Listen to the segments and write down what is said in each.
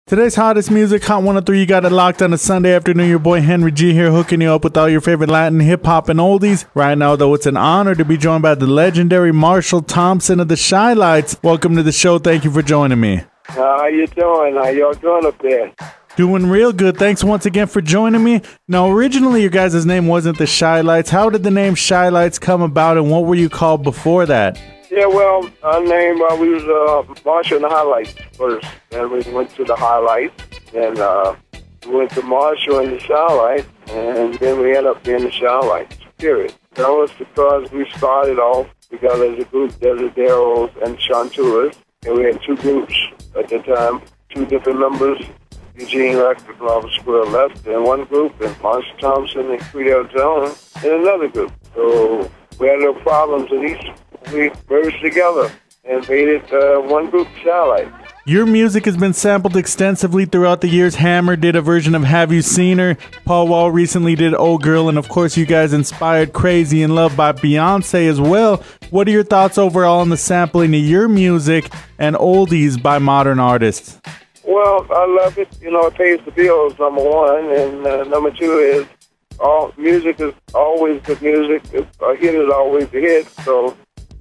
Today's hottest music, Hot 103, you got it locked on a Sunday afternoon. Your boy Henry G here, hooking you up with all your favorite Latin, hip-hop, and oldies. Right now, though, it's an honor to be joined by the legendary Marshall Thompson of the Shy Lights. Welcome to the show. Thank you for joining me. How you doing? How y'all doing up there? Doing real good. Thanks once again for joining me. Now, originally, your guys' name wasn't the Shy Lights. How did the name Shy Lights come about, and what were you called before that? Yeah, well, our name, we was Marshall and the Highlights first. And we went to the Highlights, and we went to Marshall and the Shy Lights, and then we ended up being the Shy Lights, period. That was because we started off together as a group, Desideros and Chanturas, and we had two groups at the time, two different members. Eugene Rector, Robert Square left in one group, and Marshall Thompson and Creedell Jones in another group. So we had no problems, and we merged together and made it one group, Shy Lights. Your music has been sampled extensively throughout the years. Hammer did a version of Have You Seen Her? Paul Wall recently did Oh Girl, and of course you guys inspired Crazy in Love by Beyonce as well. What are your thoughts overall on the sampling of your music and oldies by modern artists? Well, I love it. You know, it pays the bills, number one. And number two is all music is always good music. A hit is always a hit. So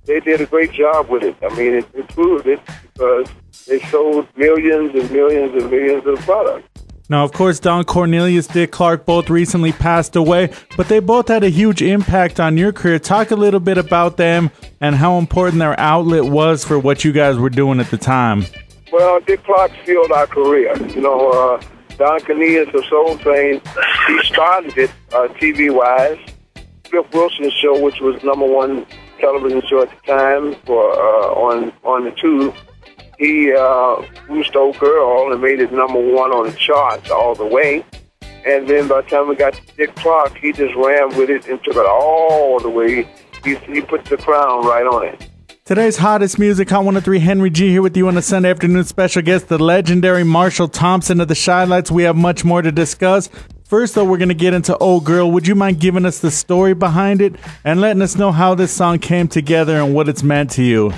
they did a great job with it. I mean, it proved it because they sold millions and millions and millions of products. Now, of course, Don Cornelius, Dick Clark both recently passed away, but they both had a huge impact on your career. Talk a little bit about them and how important their outlet was for what you guys were doing at the time. Well, Dick Clark fueled our career. You know, Don Cornelius of Soul Train, he started it TV-wise. Cliff Wilson's show, which was #1 television show at the time for on the tube, he boosted Oh Girl and made it #1 on the charts all the way. And then by the time we got to Dick Clark, he just ran with it and took it all the way. He put the crown right on it. Today's hottest music, Hot 103, Henry G here with you on a Sunday afternoon. Special guest, the legendary Marshall Thompson of the Shy Lights. We have much more to discuss. First, though, we're going to get into Oh Girl. Would you mind giving us the story behind it and letting us know how this song came together and what it's meant to you?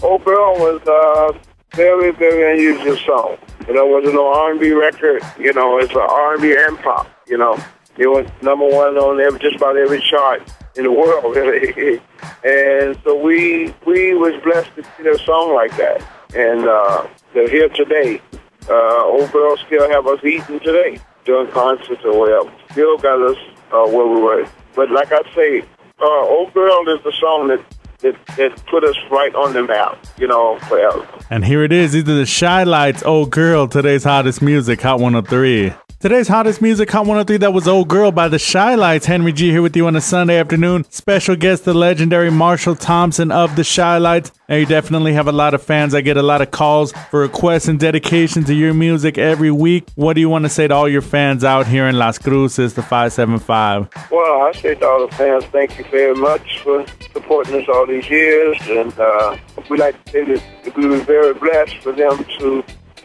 Oh Girl was a very, very unusual song. You know, it wasn't no R&B record. You know, it's an R&B and pop. You know, it was #1 on just about every chart in the world, really. And so we was blessed to see a song like that. And they're here today. Oh Girl still have us eating today, doing concerts or whatever. Still got us where we were. But like I say, Oh Girl is the song that put us right on the map, you know, forever. And here it is. These are the Shy Lights, Oh Girl, today's hottest music, Hot 103. Today's hottest music, Hot 103, that was Oh Girl by the Shy Lights. Henry G here with you on a Sunday afternoon. Special guest, the legendary Marshall Thompson of the Shy Lights. And you definitely have a lot of fans. I get a lot of calls for requests and dedications to your music every week. What do you want to say to all your fans out here in Las Cruces, the 575? Well, I say to all the fans, thank you very much for supporting us all these years. And we like to say that we were very blessed for them to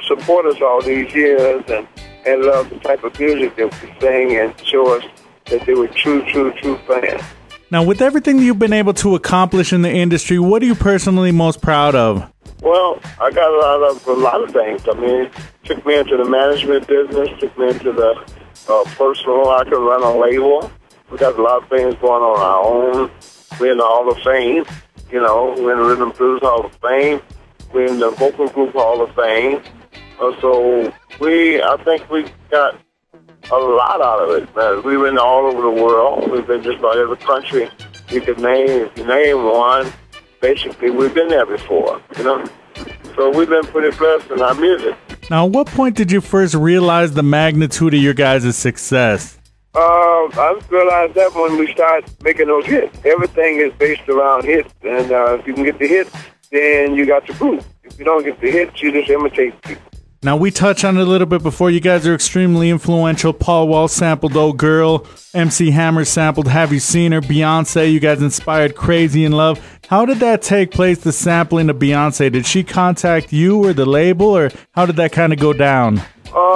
support us all these years and love the type of music that we sing and show us that they were true fans. Now, with everything you've been able to accomplish in the industry, what are you personally most proud of? Well, I got a lot of things. I mean, it took me into the management business, took me into the personal. I could run a label. We got a lot of things going on our own. We're in the Hall of Fame. You know, we're in the Rhythm Blues Hall of Fame. We're in the Vocal Group Hall of Fame. So I think we got a lot out of it, man. We've been all over the world. We've been just about every country you could name. If you name one, basically we've been there before, you know. So we've been pretty blessed in our music. Now, at what point did you first realize the magnitude of your guys' success? I realized that when we started making those hits. Everything is based around hits, and if you can get the hits, then you got the group. If you don't get the hits, you just imitate people. Now, we touched on it a little bit before. You guys are extremely influential. Paul Wall sampled Oh Girl. MC Hammer sampled Have You Seen Her? Beyonce, you guys inspired Crazy in Love. How did that take place, the sampling of Beyonce? Did she contact you or the label, or how did that kind of go down?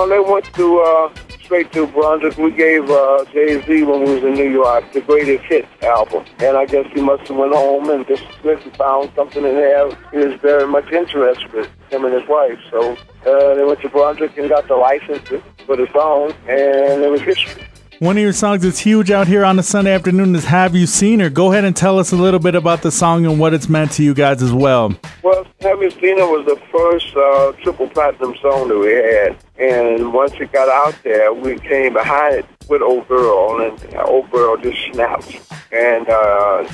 They went to straight to Brunswick. We gave Jay-Z, when we was in New York, the Greatest Hits album. And I guess he must have went home and just found something in there he was very much interested with, him and his wife. So they went to Brunswick and got the license for the song, and it was history. One of your songs that's huge out here on a Sunday afternoon is Have You Seen Her? Go ahead and tell us a little bit about the song and what it's meant to you guys as well. Well, Have You Seen Her was the first triple platinum song that we had. And once it got out there, we came behind it with Old Girl, and Old Girl just snapped. And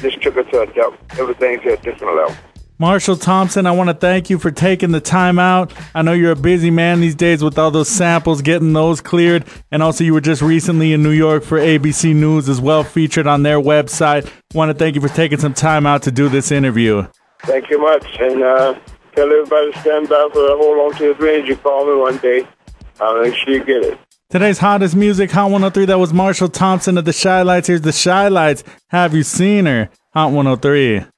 just took it to everything to a different level. Marshall Thompson, I want to thank you for taking the time out. I know you're a busy man these days with all those samples, getting those cleared. And also you were just recently in New York for ABC News as well, featured on their website. I want to thank you for taking some time out to do this interview. Thank you much. And tell everybody to stand by for hold on to your dreams. You call me one day. I'll make sure you get it. Today's hottest music, Hot 103, that was Marshall Thompson of the Shy Lights. Here's the Shy Lights. Have You Seen Her? Hot 103.